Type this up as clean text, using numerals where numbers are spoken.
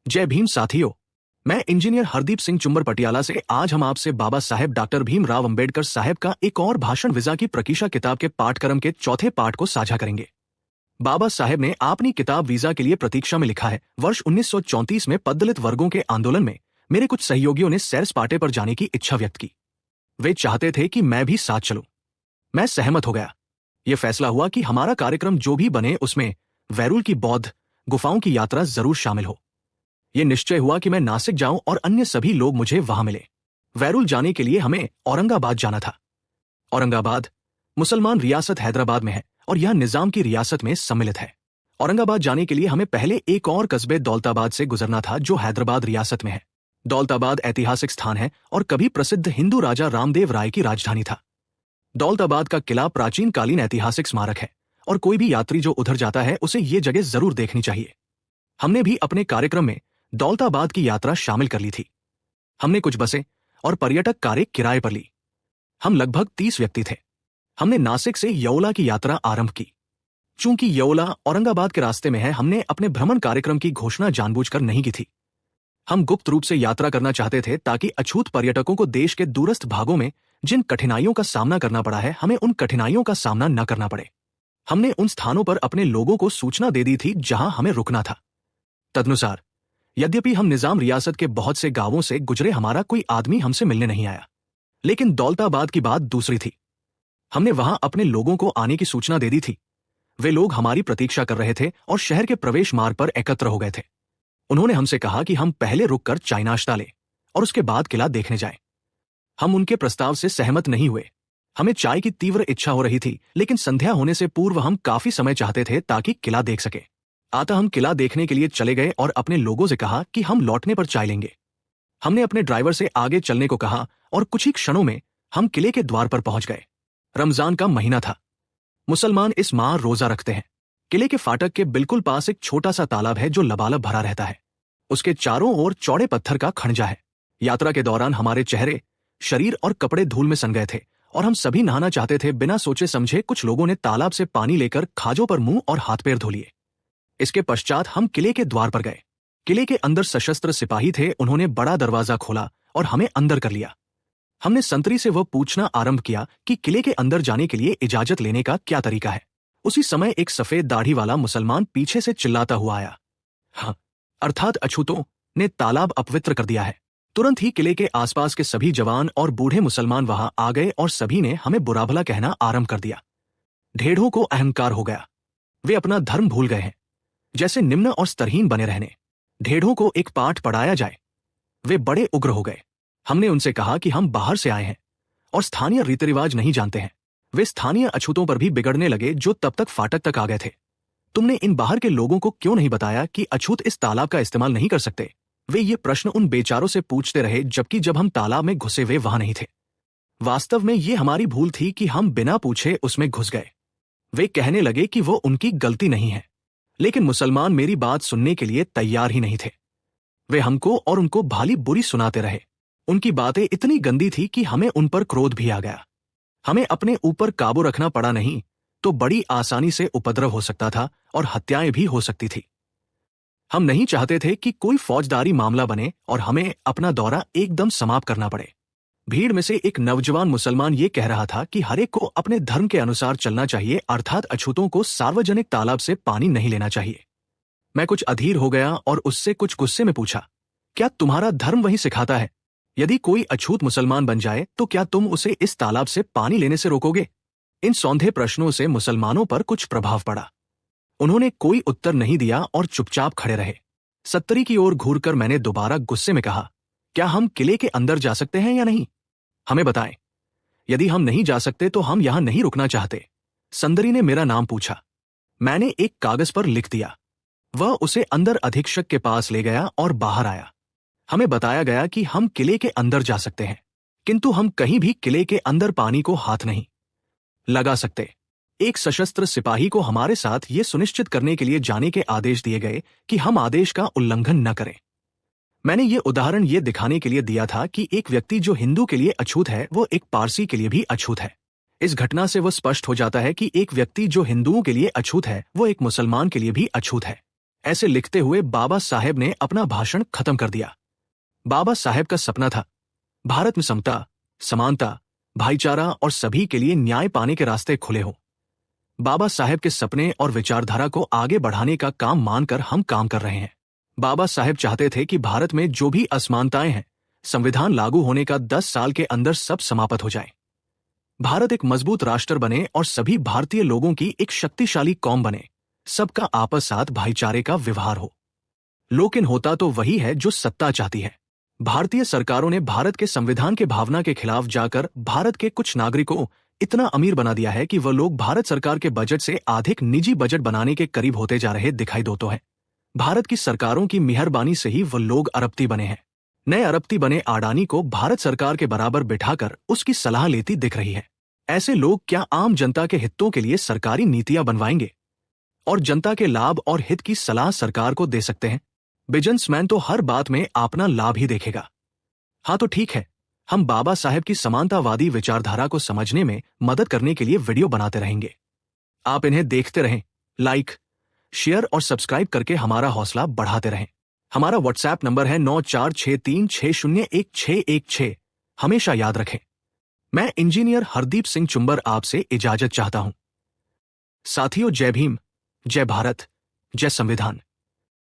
जय भीम साथियों। मैं इंजीनियर हरदीप सिंह चुंबर पटियाला से आज हम आपसे बाबा साहेब डॉक्टर भीमराव अंबेडकर साहब का एक और भाषण वीजा की प्रकीशा किताब के पाठक्रम के चौथे पाठ को साझा करेंगे। बाबा साहेब ने अपनी किताब वीजा के लिए प्रतीक्षा में लिखा है, वर्ष 1934 में पददलित वर्गों के आंदोलन में मेरे कुछ सहयोगियों ने सैर सपाटे पर जाने की इच्छा व्यक्त की। वे चाहते थे कि मैं भी साथ चलूं। मैं सहमत हो गया। यह फैसला हुआ कि हमारा कार्यक्रम जो भी बने उसमें वैरूल की बौद्ध गुफाओं की यात्रा जरूर शामिल हो। यह निश्चय हुआ कि मैं नासिक जाऊं और अन्य सभी लोग मुझे वहां मिले। वैरूल जाने के लिए हमें औरंगाबाद जाना था। औरंगाबाद मुसलमान रियासत हैदराबाद में है और यह निजाम की रियासत में सम्मिलित है। औरंगाबाद जाने के लिए हमें पहले एक और कस्बे दौलताबाद से गुजरना था जो हैदराबाद रियासत में है। दौलताबाद ऐतिहासिक स्थान है और कभी प्रसिद्ध हिंदू राजा रामदेव राय की राजधानी था। दौलताबाद का किला प्राचीन कालीन ऐतिहासिक स्मारक है और कोई भी यात्री जो उधर जाता है उसे ये जगह जरूर देखनी चाहिए। हमने भी अपने कार्यक्रम में दौलताबाद की यात्रा शामिल कर ली थी। हमने कुछ बसें और पर्यटक कारें किराए पर ली। हम लगभग 30 व्यक्ति थे। हमने नासिक से यौला की यात्रा आरंभ की। चूंकि यौला औरंगाबाद के रास्ते में है, हमने अपने भ्रमण कार्यक्रम की घोषणा जानबूझकर नहीं की थी। हम गुप्त रूप से यात्रा करना चाहते थे ताकि अछूत पर्यटकों को देश के दूरस्थ भागों में जिन कठिनाइयों का सामना करना पड़ा है, हमें उन कठिनाइयों का सामना न करना पड़े। हमने उन स्थानों पर अपने लोगों को सूचना दे दी थी जहां हमें रुकना था। तदनुसार यद्यपि हम निजाम रियासत के बहुत से गांवों से गुजरे, हमारा कोई आदमी हमसे मिलने नहीं आया। लेकिन दौलताबाद की बात दूसरी थी। हमने वहां अपने लोगों को आने की सूचना दे दी थी। वे लोग हमारी प्रतीक्षा कर रहे थे और शहर के प्रवेश मार्ग पर एकत्र हो गए थे। उन्होंने हमसे कहा कि हम पहले रुककर चाय नाश्ता लें और उसके बाद किला देखने जाएं। हम उनके प्रस्ताव से सहमत नहीं हुए। हमें चाय की तीव्र इच्छा हो रही थी, लेकिन संध्या होने से पूर्व हम काफी समय चाहते थे ताकि किला देख सके। अतः हम किला देखने के लिए चले गए और अपने लोगों से कहा कि हम लौटने पर चाय लेंगे। हमने अपने ड्राइवर से आगे चलने को कहा और कुछ ही क्षणों में हम किले के द्वार पर पहुंच गए। रमजान का महीना था। मुसलमान इस माह रोजा रखते हैं। किले के फाटक के बिल्कुल पास एक छोटा सा तालाब है जो लबालब भरा रहता है। उसके चारों ओर चौड़े पत्थर का खंजा है। यात्रा के दौरान हमारे चेहरे, शरीर और कपड़े धूल में सन गए थे और हम सभी नहाना चाहते थे। बिना सोचे समझे कुछ लोगों ने तालाब से पानी लेकर खाजों पर मुंह और हाथ पैर धो लिए। इसके पश्चात हम किले के द्वार पर गए। किले के अंदर सशस्त्र सिपाही थे। उन्होंने बड़ा दरवाजा खोला और हमें अंदर कर लिया। हमने संतरी से वह पूछना आरंभ किया कि किले के अंदर जाने के लिए इजाजत लेने का क्या तरीका है। उसी समय एक सफेद दाढ़ी वाला मुसलमान पीछे से चिल्लाता हुआ आया, हाँ, अर्थात अछूतों ने तालाब अपवित्र कर दिया है। तुरंत ही किले के आसपास के सभी जवान और बूढ़े मुसलमान वहां आ गए और सभी ने हमें बुरा भला कहना आरंभ कर दिया। ढेढ़ों को अहंकार हो गया। वे अपना धर्म भूल गए हैं, जैसे निम्न और स्तरहीन बने रहने। ढेढ़ों को एक पाठ पढ़ाया जाए। वे बड़े उग्र हो गए। हमने उनसे कहा कि हम बाहर से आए हैं और स्थानीय रीति रिवाज नहीं जानते हैं। वे स्थानीय अछूतों पर भी बिगड़ने लगे जो तब तक फाटक तक आ गए थे। तुमने इन बाहर के लोगों को क्यों नहीं बताया कि अछूत इस तालाब का इस्तेमाल नहीं कर सकते? वे ये प्रश्न उन बेचारों से पूछते रहे, जबकि जब हम तालाब में घुसे वे वहां नहीं थे। वास्तव में ये हमारी भूल थी कि हम बिना पूछे उसमें घुस गए। वे कहने लगे कि वो उनकी गलती नहीं है, लेकिन मुसलमान मेरी बात सुनने के लिए तैयार ही नहीं थे। वे हमको और उनको भाली बुरी सुनाते रहे। उनकी बातें इतनी गंदी थी कि हमें उन पर क्रोध भी आ गया। हमें अपने ऊपर काबू रखना पड़ा, नहीं तो बड़ी आसानी से उपद्रव हो सकता था और हत्याएं भी हो सकती थी। हम नहीं चाहते थे कि कोई फौजदारी मामला बने और हमें अपना दौरा एकदम समाप्त करना पड़े। भीड़ में से एक नौजवान मुसलमान ये कह रहा था कि हर एक को अपने धर्म के अनुसार चलना चाहिए, अर्थात अछूतों को सार्वजनिक तालाब से पानी नहीं लेना चाहिए। मैं कुछ अधीर हो गया और उससे कुछ गुस्से में पूछा, क्या तुम्हारा धर्म वही सिखाता है? यदि कोई अछूत मुसलमान बन जाए तो क्या तुम उसे इस तालाब से पानी लेने से रोकोगे? इन सौंधे प्रश्नों से मुसलमानों पर कुछ प्रभाव पड़ा। उन्होंने कोई उत्तर नहीं दिया और चुपचाप खड़े रहे। सत्तरी की ओर घूरकर मैंने दोबारा गुस्से में कहा, क्या हम किले के अंदर जा सकते हैं या नहीं? हमें बताएं। यदि हम नहीं जा सकते तो हम यहां नहीं रुकना चाहते। संदरी ने मेरा नाम पूछा। मैंने एक कागज पर लिख दिया। वह उसे अंदर अधीक्षक के पास ले गया और बाहर आया। हमें बताया गया कि हम किले के अंदर जा सकते हैं, किंतु हम कहीं भी किले के अंदर पानी को हाथ नहीं लगा सकते। एक सशस्त्र सिपाही को हमारे साथ ये सुनिश्चित करने के लिए जाने के आदेश दिए गए कि हम आदेश का उल्लंघन न करें। मैंने ये उदाहरण ये दिखाने के लिए दिया था कि एक व्यक्ति जो हिंदू के लिए अछूत है वो एक पारसी के लिए भी अछूत है। इस घटना से वह स्पष्ट हो जाता है कि एक व्यक्ति जो हिंदुओं के लिए अछूत है वो एक मुसलमान के लिए भी अछूत है। ऐसे लिखते हुए बाबा साहेब ने अपना भाषण खत्म कर दिया। बाबा साहेब का सपना था भारत में समता, समानता, भाईचारा और सभी के लिए न्याय पाने के रास्ते खुले हों। बाबा साहेब के सपने और विचारधारा को आगे बढ़ाने का काम मानकर हम काम कर रहे हैं। बाबा साहेब चाहते थे कि भारत में जो भी असमानताएं हैं, संविधान लागू होने का 10 साल के अंदर सब समाप्त हो जाए। भारत एक मजबूत राष्ट्र बने और सभी भारतीय लोगों की एक शक्तिशाली कौम बने, सबका आपस साथ भाईचारे का व्यवहार हो। लेकिन होता तो वही है जो सत्ता चाहती है। भारतीय सरकारों ने भारत के संविधान के भावना के खिलाफ जाकर भारत के कुछ नागरिकों इतना अमीर बना दिया है कि वह लोग भारत सरकार के बजट से अधिक निजी बजट बनाने के करीब होते जा रहे दिखाई देते हैं। भारत की सरकारों की मेहरबानी से ही वह लोग अरबपति बने हैं। नए अरबपति बने अडानी को भारत सरकार के बराबर बिठाकर उसकी सलाह लेती दिख रही है। ऐसे लोग क्या आम जनता के हितों के लिए सरकारी नीतियां बनवाएंगे और जनता के लाभ और हित की सलाह सरकार को दे सकते हैं? बिजनेसमैन तो हर बात में अपना लाभ ही देखेगा। हाँ तो ठीक है, हम बाबा साहेब की समानतावादी विचारधारा को समझने में मदद करने के लिए वीडियो बनाते रहेंगे। आप इन्हें देखते रहें, लाइक, शेयर और सब्सक्राइब करके हमारा हौसला बढ़ाते रहें। हमारा व्हाट्सएप नंबर है 9463601616। हमेशा याद रखें। मैं इंजीनियर हरदीप सिंह चुंबर आपसे इजाजत चाहता हूं। साथियों, जय भीम, जय भारत, जय संविधान।